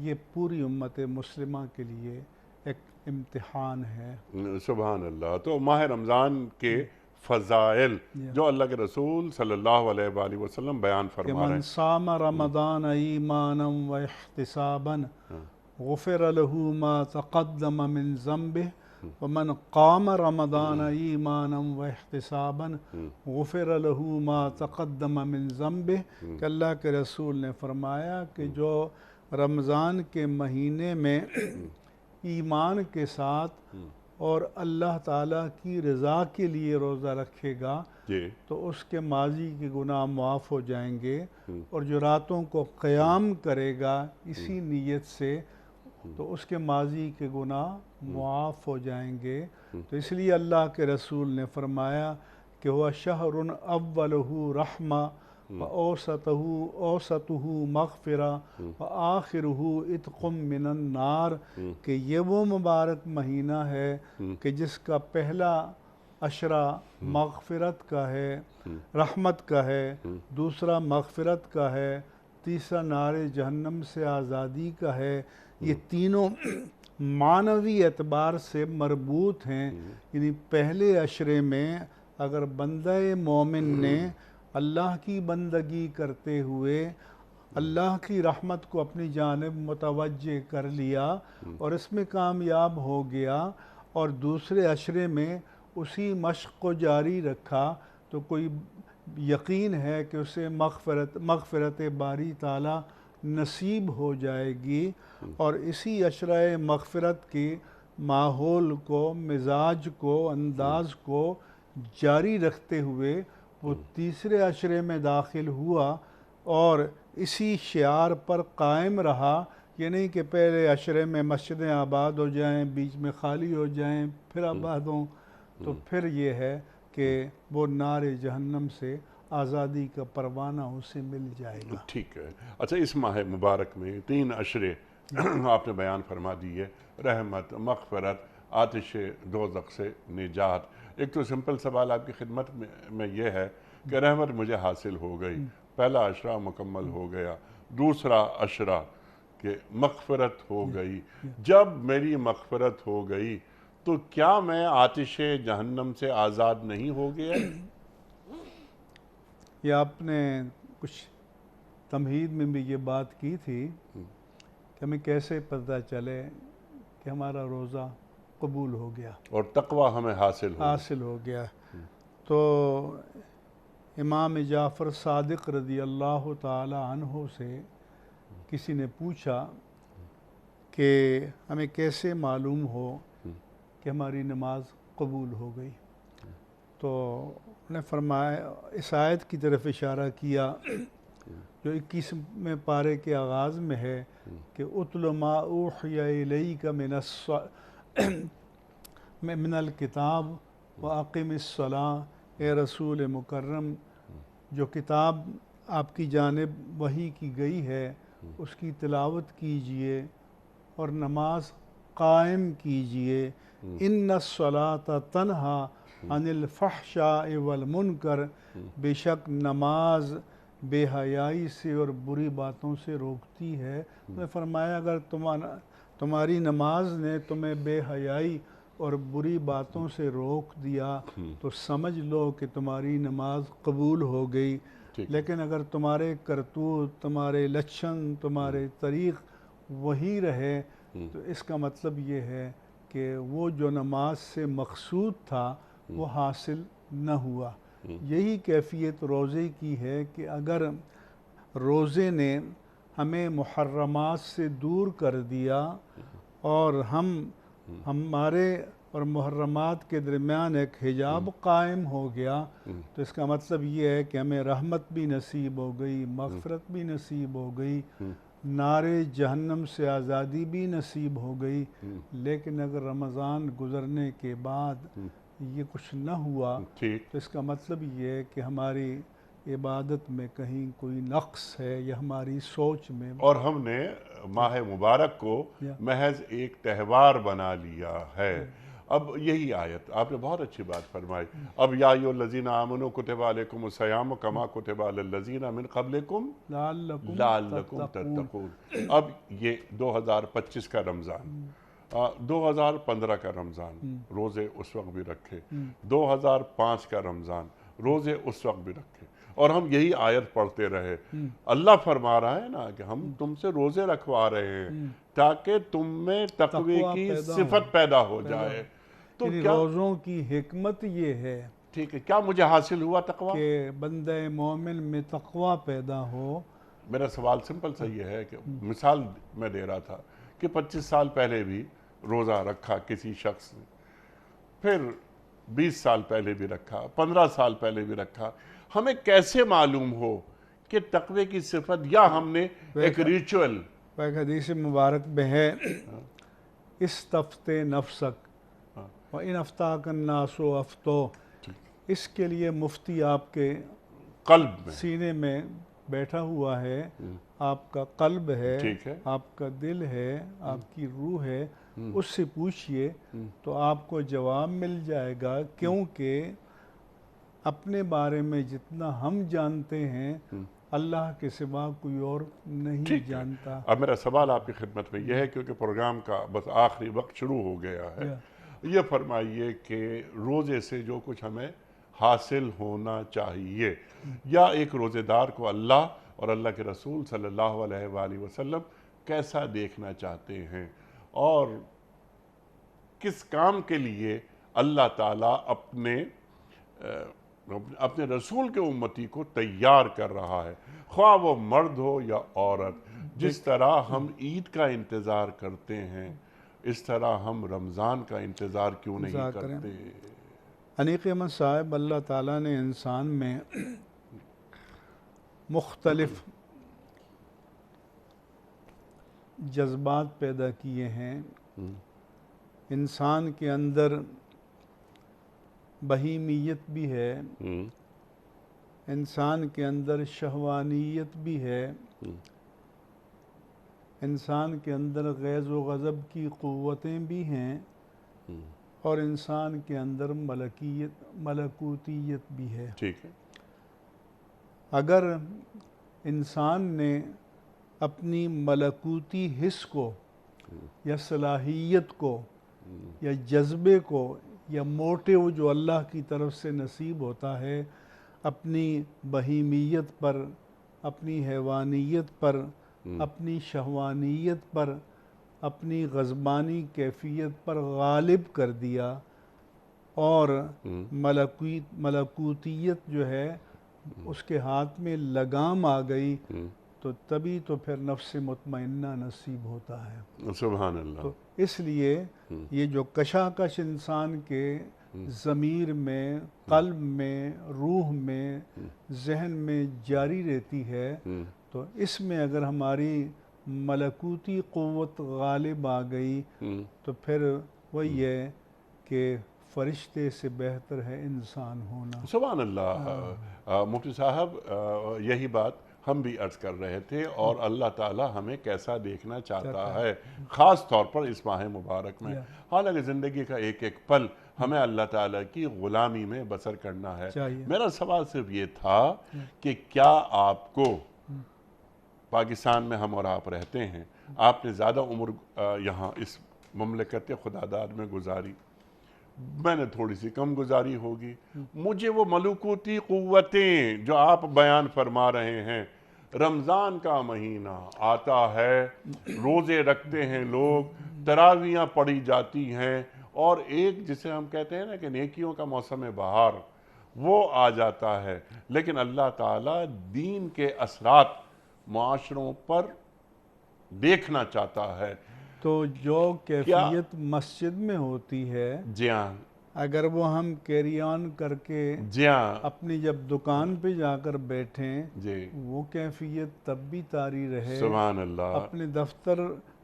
یہ پوری امت مسلمہ کے لیے ایک امتحان ہے۔ سبحان اللہ۔ تو ماہ رمضان کے فضائل جو اللہ کے رسول صلی اللہ علیہ وآلہ وسلم بیان کہ فرما رہے من ہیں، صام رمضان ایمانا و احتسابا غفر له ما تقدم من ذنبه ومن قام رمضان ایمانا و احتسابا غفر له ما تقدم من ذنبه کہ اللہ کے رسول نے فرمایا کہ جو رمضان کے مہینے میں ایمان کے ساتھ اور اللہ تعالیٰ کی رضا کے لیے روزہ رکھے گا تو اس کے ماضی کے گناہ معاف ہو جائیں گے، اور جو راتوں کو قیام کرے گا اسی نیت سے تو اس کے ماضی کے گناہ معاف ہو جائیں گے۔ تو اس لیے اللہ کے رسول نے فرمایا کہ وہ شہر اولہ رحمہ اوسطہ مغفرہ وآخرہ عتق من النار، کہ یہ وہ مبارک مہینہ ہے کہ جس کا پہلا عشرہ مغفرت کا ہے، رحمت کا ہے، دوسرا مغفرت کا ہے، تیسرا نار جہنم سے آزادی کا ہے۔ یہ تینوں معنوی اعتبار سے مربوط ہیں، یعنی پہلے عشرے میں اگر بندہ مومن نے اللہ کی بندگی کرتے ہوئے اللہ کی رحمت کو اپنی جانب متوجہ کر لیا اور اس میں کامیاب ہو گیا اور دوسرے عشرے میں اسی مشق کو جاری رکھا تو کوئی یقین ہے کہ اسے مغفرت باری تعالیٰ نصیب ہو جائے گی۔ اور اسی عشرہ مغفرت کی ماحول کو، مزاج کو، انداز کو جاری رکھتے ہوئے وہ تیسرے عشرے میں داخل ہوا اور اسی شعار پر قائم رہا، یہ نہیں کہ پہلے عشرے میں مسجدیں آباد ہو جائیں، بیچ میں خالی ہو جائیں، پھر آباد ہوں، تو پھر یہ ہے کہ وہ نار جہنم سے آزادی کا پروانہ اسے مل جائے گا۔ ٹھیک ہے۔ اچھا، اس ماہ مبارک میں 3 عشرے آپ نے بیان فرما دیے، رحمت، مغفرت، آتش دوزخ سے نجات۔ ایک تو سمپل سوال آپ کی خدمت میں یہ ہے کہ رحمت مجھے حاصل ہو گئی، پہلا عشرہ مکمل ہو گیا، دوسرا عشرہ کہ مغفرت ہو گئی، جب میری مغفرت ہو گئی تو کیا میں آتش جہنم سے آزاد نہیں ہو گیا؟ یہ آپ نے کچھ تمہید میں بھی یہ بات کی تھی کہ ہمیں کیسے پتہ چلے کہ ہمارا روزہ قبول ہو گیا اور تقویٰ ہمیں حاصل ہو گیا۔ تو امام جعفر صادق رضی اللہ تعالی عنہ سے کسی نے پوچھا کہ ہمیں کیسے معلوم ہو کہ ہماری نماز قبول ہو گئی؟ تو انہوں نے فرمایا، اس آیت کی طرف اشارہ کیا جو 21ویں پارے کے آغاز میں ہے کہ اتل ما اوحی الیک من الکتاب واقم الصلاۃ، اے رسول مکرم جو کتاب آپ کی جانب وحی کی گئی ہے اس کی تلاوت کیجئے اور نماز قائم کیجئے۔ ان الصلاۃ تنہی عن الفحشاء والمنکر، بے شک نماز بے حیائی سے اور بری باتوں سے روکتی ہے۔ انہوں نے فرمایا اگر تمہاری نماز نے تمہیں بے حیائی اور بری باتوں سے روک دیا تو سمجھ لو کہ تمہاری نماز قبول ہو گئی۔ لیکن اگر تمہارے کرتوت، تمہارے لچھن، تمہارے طریق وہی رہے تو اس کا مطلب یہ ہے کہ وہ جو نماز سے مقصود تھا وہ حاصل نہ ہوا۔ یہی کیفیت روزے کی ہے کہ اگر روزے نے ہمیں محرمات سے دور کر دیا اور ہمارے اور محرمات کے درمیان ایک حجاب قائم ہو گیا تو اس کا مطلب یہ ہے کہ ہمیں رحمت بھی نصیب ہو گئی، مغفرت بھی نصیب ہو گئی، نار جہنم سے آزادی بھی نصیب ہو گئی۔ لیکن اگر رمضان گزرنے کے بعد یہ کچھ نہ ہوا تو اس کا مطلب یہ ہے کہ ہماری عبادت میں کہیں کوئی نقص ہے یا ہماری سوچ میں، اور ہم نے ماہ مبارک کو محض ایک تہوار بنا لیا ہے۔ اب یہی آیت آپ نے بہت اچھی بات فرمائی، اب یا ایھا الذین آمنوا کتب علیکم الصیام کما کتب علی الذین من قبلکم لعلکم تتقون۔ اب یہ 2025 کا رمضان، 2015 کا رمضان روزے اس وقت بھی رکھے، 2005 کا رمضان روزے اس وقت بھی رکھے، اور ہم یہی آیت پڑھتے رہے۔ اللہ فرما رہا ہے نا کہ ہم تم سے روزے رکھوا رہے ہیں تاکہ تم میں تقوی کی صفت پیدا ہو جائے۔ تو یعنی روزوں کی حکمت یہ ہے، ٹھیک ہے، کیا مجھے حاصل ہوا تقوی؟ کہ بندہ مومن میں تقوی پیدا ہو۔ میرا سوال سمپل سا یہ ہے کہ مثال میں دے رہا تھا کہ 25 سال پہلے بھی روزہ رکھا کسی شخص نے، پھر 20 سال پہلے بھی رکھا، 15 سال پہلے بھی رکھا، ہمیں کیسے معلوم ہو کہ تقوی کی صفت، یا ہم نے ایک ریچول؟ ایک حدیث مبارک میں ہے، استفت نفسک وَإِنْ أَفْتَاكَ النَّاسُ أَفْتَوْا۔ اس کے لیے مفتی آپ کے قلب میں، سینے میں بیٹھا ہوا ہے، آپ کا قلب ہے، آپ کا دل ہے، آپ کی روح ہے، اس سے پوچھئے تو آپ کو جواب مل جائے گا، کیونکہ اپنے بارے میں جتنا ہم جانتے ہیں اللہ کے سوا کوئی اور نہیں جانتا۔ اب میرا سوال آپ کی خدمت میں یہ ہے، کیونکہ پروگرام کا بس آخری وقت شروع ہو گیا ہے، یہ فرمائیے کہ روزے سے جو کچھ ہمیں حاصل ہونا چاہیے، یا ایک روزے دار کو اللہ اور اللہ کے رسول صلی اللہ علیہ وآلہ وسلم کیسا دیکھنا چاہتے ہیں، اور کس کام کے لیے اللہ تعالیٰ اپنے رسول کے امتی کو تیار کر رہا ہے، خواہ وہ مرد ہو یا عورت۔ جس طرح ہم عید کا انتظار کرتے ہیں اس طرح ہم رمضان کا انتظار کیوں نہیں کرتے؟ انیق احمد صاحب، اللہ تعالیٰ نے انسان میں مختلف جذبات پیدا کیے ہیں۔ انسان کے اندر بہیمیت بھی ہے، انسان کے اندر شہوانیت بھی ہے، انسان کے اندر غیظ و غضب کی قوتیں بھی ہیں، اور انسان کے اندر ملکوتیت بھی ہے۔ ٹھیک ہے، اگر انسان نے اپنی ملکوتی حس کو یا صلاحیت کو یا جذبے کو یا موٹیو جو اللہ کی طرف سے نصیب ہوتا ہے اپنی بہیمیت پر، اپنی حیوانیت پر، اپنی شہوانیت پر، اپنی غضبانی کیفیت پر غالب کر دیا، اور ملکوتیت جو ہے اس کے ہاتھ میں لگام آ گئی، تو تبھی تو پھر نفس مطمئنہ نصیب ہوتا ہے۔ سبحان اللہ۔ تو اس لیے یہ جو کشاکش انسان کے ضمیر میں، قلب میں، روح میں، ذہن میں جاری رہتی ہے، تو اس میں اگر ہماری ملکوتی قوت غالب آ گئی تو پھر وہی ہے کہ فرشتے سے بہتر ہے انسان ہونا۔ سبحان اللہ۔ مفتی صاحب، یہی بات ہم بھی عرض کر رہے تھے، اور اللہ تعالیٰ ہمیں کیسا دیکھنا چاہتا ہے، خاص طور پر اس ماہ مبارک میں۔ حالانکہ زندگی کا ایک ایک پل ہمیں اللہ تعالیٰ کی غلامی میں بسر کرنا ہے۔ میرا سوال صرف یہ تھا کہ کیا آپ کو، پاکستان میں ہم اور آپ رہتے ہیں، آپ نے زیادہ عمر یہاں اس مملکت خداداد میں گزاری، میں نے تھوڑی سی کم گزاری ہوگی. مجھے وہ ملکوتی قوتیں جو آپ بیان فرما رہے ہیں، رمضان کا مہینہ آتا ہے، روزے رکھتے ہیں لوگ، تراویاں پڑھی جاتی ہیں، اور ایک جسے ہم کہتے ہیں نا کہ نیکیوں کا موسم بہار وہ آ جاتا ہے، لیکن اللہ تعالیٰ دین کے اثرات معاشروں پر دیکھنا چاہتا ہے. تو جو کیفیت مسجد میں ہوتی ہے، جی ہاں، اگر وہ ہم کیری آن کر کے جی ہاں، اپنی جب دکان پہ جا کر بیٹھیں، جی، وہ کیفیت تب بھی طاری رہے. سبحان اللہ. اپنے دفتر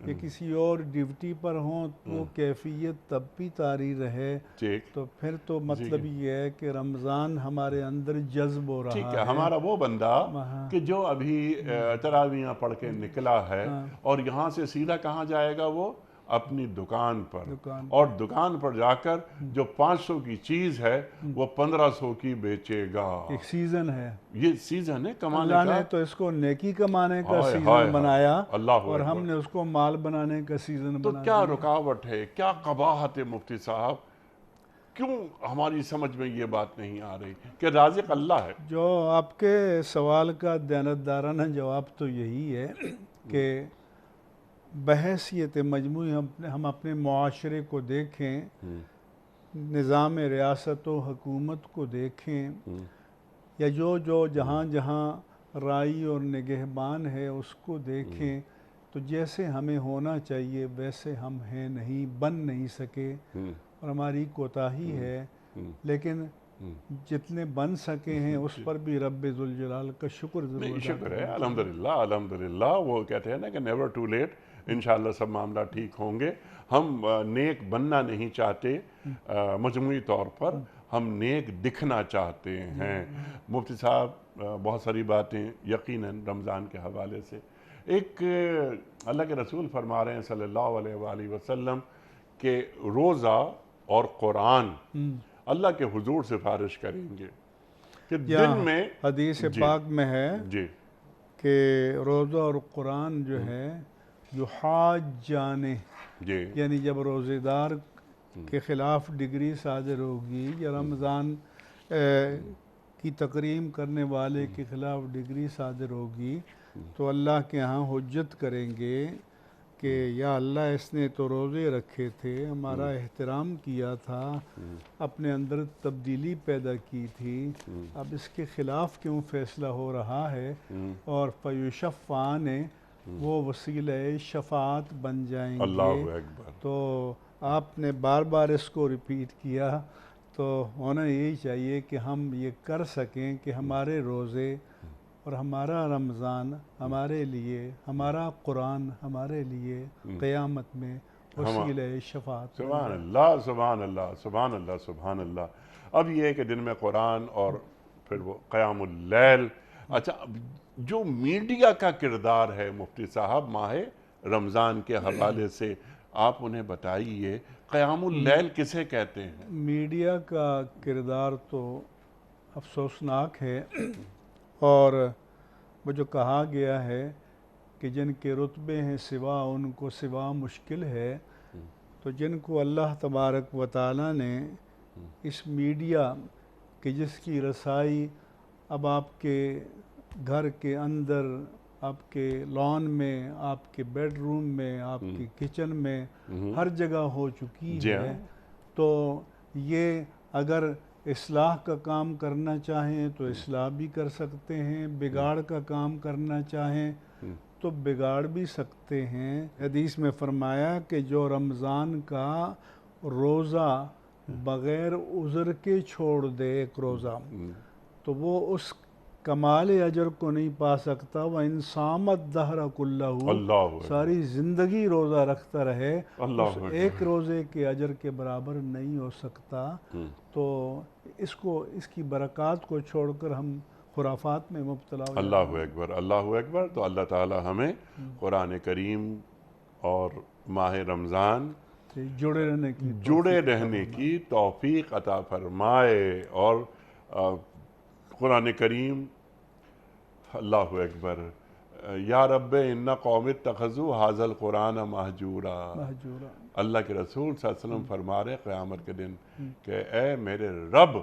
یا کسی اور ڈیوٹی پر ہوں وہ کیفیت تب بھی طاری رہے. ٹھیک تو پھر تو مطلب یہ ہے کہ رمضان ہمارے اندر جذب ہو ٹھیک رہا ہے. ہے. ہمارا وہ بندہ وہاں کہ جو ابھی تراویاں پڑھ کے نکلا ہے اور یہاں سے سیدھا کہاں جائے گا؟ وہ اپنی دکان پر، دکان اور دکان پر جا کر جو 500 کی چیز ہے وہ 1500 کی بیچے گا. ایک سیزن ہے، یہ سیزن ہے کمانے اللہ کا. نے تو اس کو نیکی کمانے کا ہائے ہائے سیزن ہائے، بنایا، اللہ اور ہم اکبر. نے اس کو مال بنانے کا سیزن تو بنا کیا دیا. رکاوٹ ہے، کیا قباحت ہے مفتی صاحب؟ کیوں ہماری سمجھ میں یہ بات نہیں آ رہی کہ رازق اللہ ہے؟ جو آپ کے سوال کا دیانتدارانہ جواب تو یہی ہے کہ بحیثیت مجموعی ہم اپنے معاشرے کو دیکھیں، نظام ریاست و حکومت کو دیکھیں، یا جو جہاں جہاں رائی اور نگہبان ہے اس کو دیکھیں، تو جیسے ہمیں ہونا چاہیے ویسے ہم ہیں نہیں، بن نہیں سکے، اور ہماری کوتاہی ہے. لیکن جتنے بن سکے ہیں اس پر بھی رب ذوالجلال کا شکر ضرور نہیں، ادا شکر ہے، کرنا چاہیے. الحمدللہ الحمدللہ. وہ کہتے ہیں نا کہ نیور ٹو لیٹ، انشاءاللہ سب معاملہ ٹھیک ہوں گے. ہم نیک بننا نہیں چاہتے مجموعی طور پر، ہم نیک دکھنا چاہتے ہیں. مفتی صاحب بہت ساری باتیں یقیناً رمضان کے حوالے سے. ایک اللہ کے رسول فرما رہے ہیں صلی اللہ علیہ وآلہ وسلم کہ روزہ اور قرآن اللہ کے حضور سفارش کریں گے کہ دن میں. حدیث پاک میں ہے جی کہ روزہ اور قرآن جو ہے یحاجانے، جی یعنی جب روزے دار کے خلاف ڈگری صادر ہوگی یا رمضان کی تقریم کرنے والے کے خلاف ڈگری صادر ہوگی، تو اللہ کے ہاں حجت کریں گے کہ یا اللہ اس نے تو روزے رکھے تھے، ہمارا احترام کیا تھا، اپنے اندر تبدیلی پیدا کی تھی، اب اس کے خلاف کیوں فیصلہ ہو رہا ہے؟ اور فیشفعان، وہ وسیلہ شفاعت بن جائیں گے. اللہ اکبر. تو آپ نے بار بار اس کو ریپیٹ کیا، تو ہونا یہی چاہیے کہ ہم یہ کر سکیں کہ ہمارے روزے اور ہمارا رمضان ہمارے لیے، ہمارا قرآن ہمارے لیے قیامت میں وسیلہ شفاعت بن سبحان جائے. اللہ سبحان اللہ سبحان اللہ سبحان اللہ. اب یہ ہے کہ دن میں قرآن اور پھر وہ قیام اللیل. اچھا، جو میڈیا کا کردار ہے مفتی صاحب ماہ رمضان کے حوالے سے آپ انہیں بتائیے، قیام اللیل کسے کہتے ہیں؟ میڈیا کا کردار تو افسوسناک ہے، اور وہ جو کہا گیا ہے کہ جن کے رتبے ہیں سوا ان کو سوا مشکل ہے، تو جن کو اللہ تبارک و تعالیٰ نے اس میڈیا کہ جس کی رسائی اب آپ کے گھر کے اندر، آپ کے لان میں، آپ کے بیڈ روم میں، آپ کی کچن میں، ہر جگہ ہو چکی ہے، تو یہ اگر اصلاح کا کام کرنا چاہیں تو اصلاح بھی کر سکتے ہیں، بگاڑ کا کام کرنا چاہیں تو بگاڑ بھی سکتے ہیں. حدیث میں فرمایا کہ جو رمضان کا روزہ بغیر عذر کے چھوڑ دے ایک روزہ، تو وہ اس کمال اجر کو نہیں پا سکتا. وَإِنْ صَامَ الدَّهْرَ كُلَّهُ، ساری زندگی روزہ رکھتا رہے، اس ایک روزے کے اجر کے برابر نہیں ہو سکتا. تو اس کی برکات کو چھوڑ کر ہم خرافات میں مبتلا ہو جاتے ہیں. اللہ اکبر اللہ اکبر. تو اللہ تعالی ہمیں قرآن کریم اور ماہ رمضان جڑے رہنے کی توفیق عطا فرمائے. اور قرآن کریم، اللہ اکبر، یا رب ان قوم اتخذوا ھذا القرآن مہجورا. اللہ کے رسول صلی اللہ علیہ وسلم فرما رہے قیامت کے دن کہ اے میرے رب،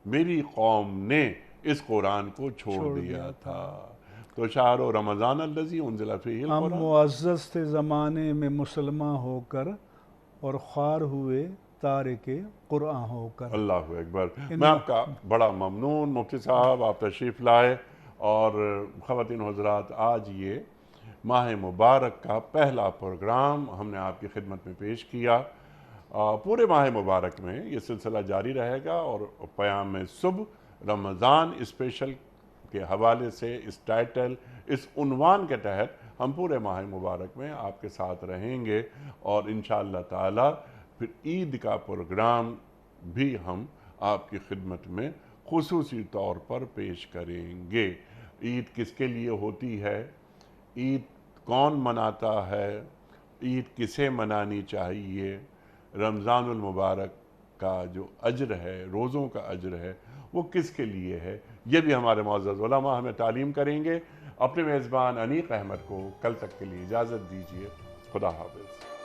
میری قوم نے اس قرآن کو چھوڑ دیا تھا۔ تو شہر رمضان الذی انزل فیہ ہم القرآن، معزز تھے زمانے میں مسلمان ہو کر، اور خوار ہوئے تارک قرآن ہو کر۔ اللہ اکبر۔ میں آپ کا بڑا ممنون مفتی صاحب، آپ تشریف لائے، اور خواتین حضرات، آج یہ ماہ مبارک کا پہلا پروگرام ہم نے آپ کی خدمت میں پیش کیا۔ پورے ماہ مبارک میں یہ سلسلہ جاری رہے گا، اور پیام صبح رمضان اسپیشل کے حوالے سے اس ٹائٹل، اس عنوان کے تحت ہم پورے ماہ مبارک میں آپ کے ساتھ رہیں گے، اور انشاءاللہ تعالی پھر عید کا پروگرام بھی ہم آپ کی خدمت میں خصوصی طور پر پیش کریں گے۔ عید کس کے لیے ہوتی ہے، عید کون مناتا ہے، عید کسے منانی چاہیے، رمضان المبارک کا جو اجر ہے، روزوں کا اجر ہے، وہ کس کے لیے ہے، یہ بھی ہمارے معزز علماء ہمیں تعلیم کریں گے۔ اپنے میزبان انیق احمد کو کل تک کے لیے اجازت دیجیے۔ خدا حافظ۔